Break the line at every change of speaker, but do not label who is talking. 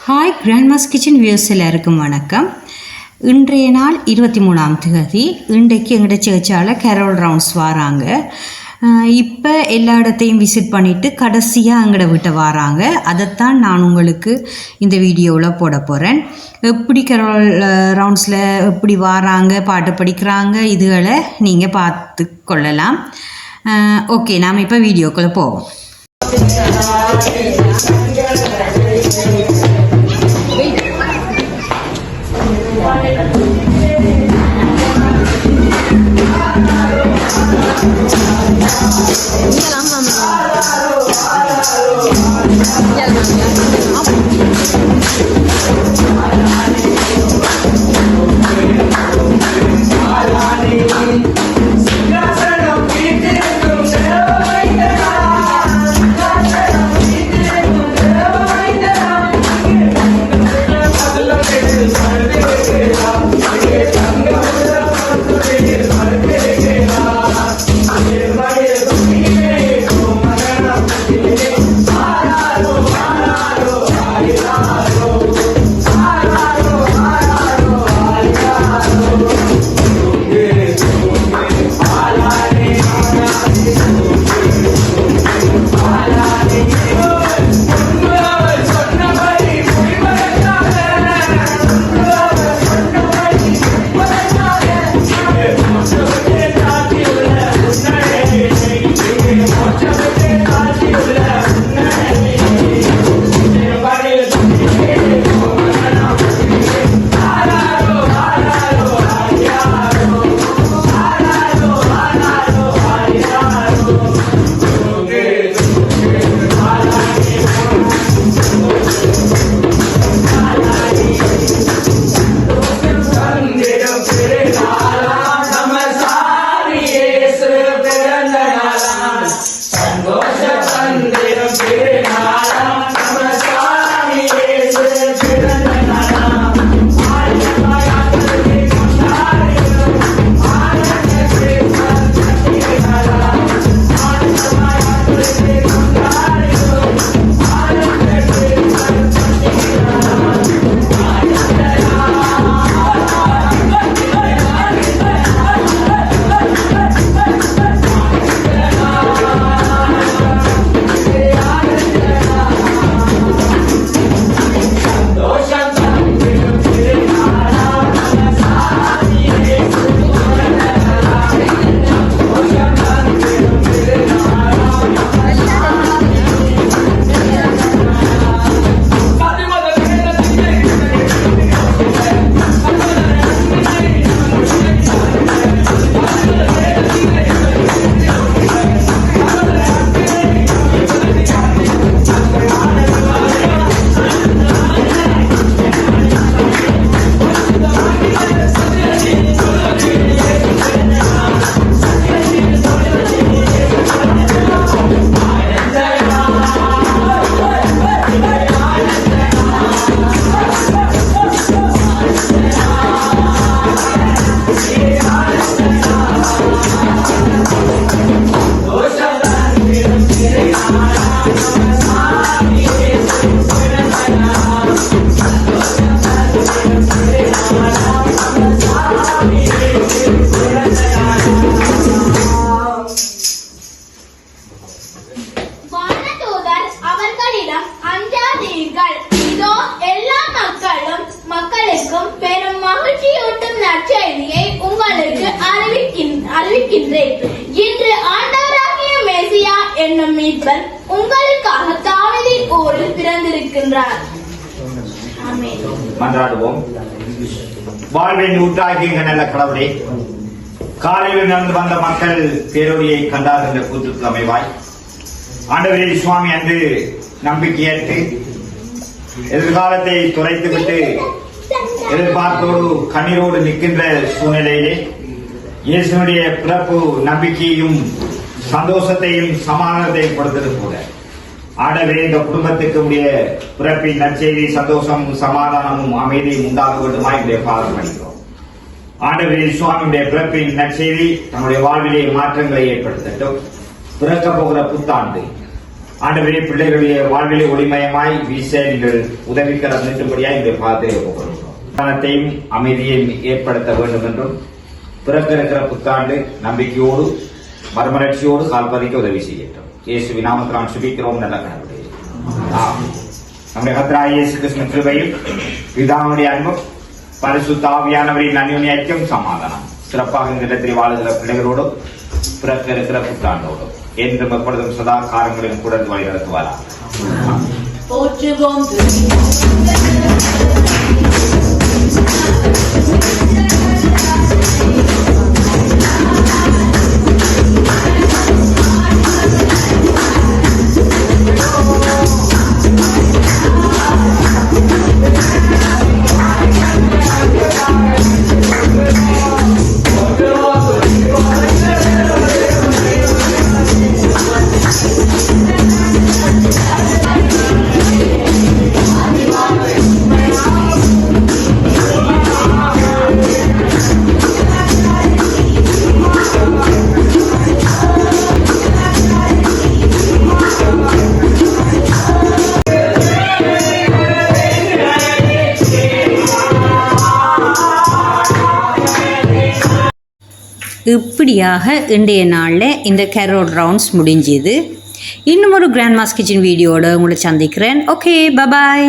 Hi Grandma's kitchen views எல்லாருக்கும் வணக்கம். இன்றைய நாள் 23ஆம் தேதி. இன்றைக்கு எங்கள்ட சேர்ச்சால் கேரோல் ரவுண்ட்ஸ் வராங்க. இப்போ எல்லா இடத்தையும் விசிட் பண்ணிவிட்டு கடைசியாக எங்கள்ட வீட்டை வராங்க. அதைத்தான் நான் உங்களுக்கு இந்த வீடியோவில் போட போகிறேன். எப்படி கேரோல் ரவுண்ட்ஸில் எப்படி வராங்க, பாட்டு படிக்கிறாங்க, இதுகளை நீங்கள் பார்த்து கொள்ளலாம். ஓகே, நாம் இப்போ வீடியோக்குள்ளே போவோம்.
இன்று ஆண்டவராகிய மெசியா என்னும் மீட்பர் உங்களுக்காக தாவீதின் ஊரில் பிறந்திருக்கின்றார்.
மன்றாடுவோம். வாழ்வின் ஊற்றாகிய நல்ல கடவுளே, காலையில் நடந்து வந்த மக்கள் பேரொழியை கண்டார் என்ற கூற்றுக்கு அமைவாய் ஆண்டவரே சுவாமி அன்று நம்பிக்கையற்று எதிர்காலத்தை துரைத்துவிட்டு எதிர்பார்ப்போடு கண்ணீரோடு நிற்கின்ற சூழ்நிலையிலே இயேசுனுடைய பிறப்பு நம்பிக்கையும் சந்தோஷத்தையும் சமாதானத்தையும் கொடுத்தது கூட ஆண்டவரே இந்த குடும்பத்துக்கு உடைய பிறப்பின் நற்செய்தி சந்தோஷமும் சமாதானமும் அமைதியும் உண்டாக வேண்டுமாய் உடைய பாதம் அளிக்கிறோம். ஆண்டவரே சுவாமியுடைய பிறப்பின் நற்செய்தி தன்னுடைய வாழ்விலே மாற்றங்களை ஏற்படுத்தட்டும். பிறக்க போகிற புத்தாண்டு ஆண்டவரே பிள்ளைகளுடைய வாழ்விலே ஒளிமயமாய் வீச நீங்கள் உதவிக்கரம் நீட்டும்படியாய் இந்த பாதத்தை ஒப்புக்கொள்கிறோம். அமைதியையும் ஏற்படுத்த வேண்டும் என்றும் பிறக்கிற புத்தாண்டு நம்பிக்கையோடு மறுமலர்ச்சியோடு கால்பதிக்க உதவி செய்யட்டும். இயேசுவின் நாமத்தில் நாம் சுபிக்கிறோம். நல்ல கடவுளே, நம்முடைய கர்த்தராகிய இயேசு கிறிஸ்துவின் கிருபையும் பிதாவுடைய அன்பும் பரிசுத்த ஆவியானவரின் அந்யோன்ய ஐக்கியம் சமாதானம் சிறப்பாக இந்த இடத்தில் வாழுகிற பிள்ளைகளோடும் பிறக்க இருக்கிற புத்தாண்டோடும் என்றும் எப்பொழுதும் சதா காரங்களிலும் கூட வழி நடத்துவாரா.
போற்றுவோம்.
இப்படியாக இன்றைய நாளில் இந்த கேரோல் ரவுண்ட்ஸ் முடிஞ்சுது. இன்னும் ஒரு கிராண்ட் மாஸ் கிச்சன் வீடியோட உங்களை சந்திக்கிறேன். Okay, bye bye.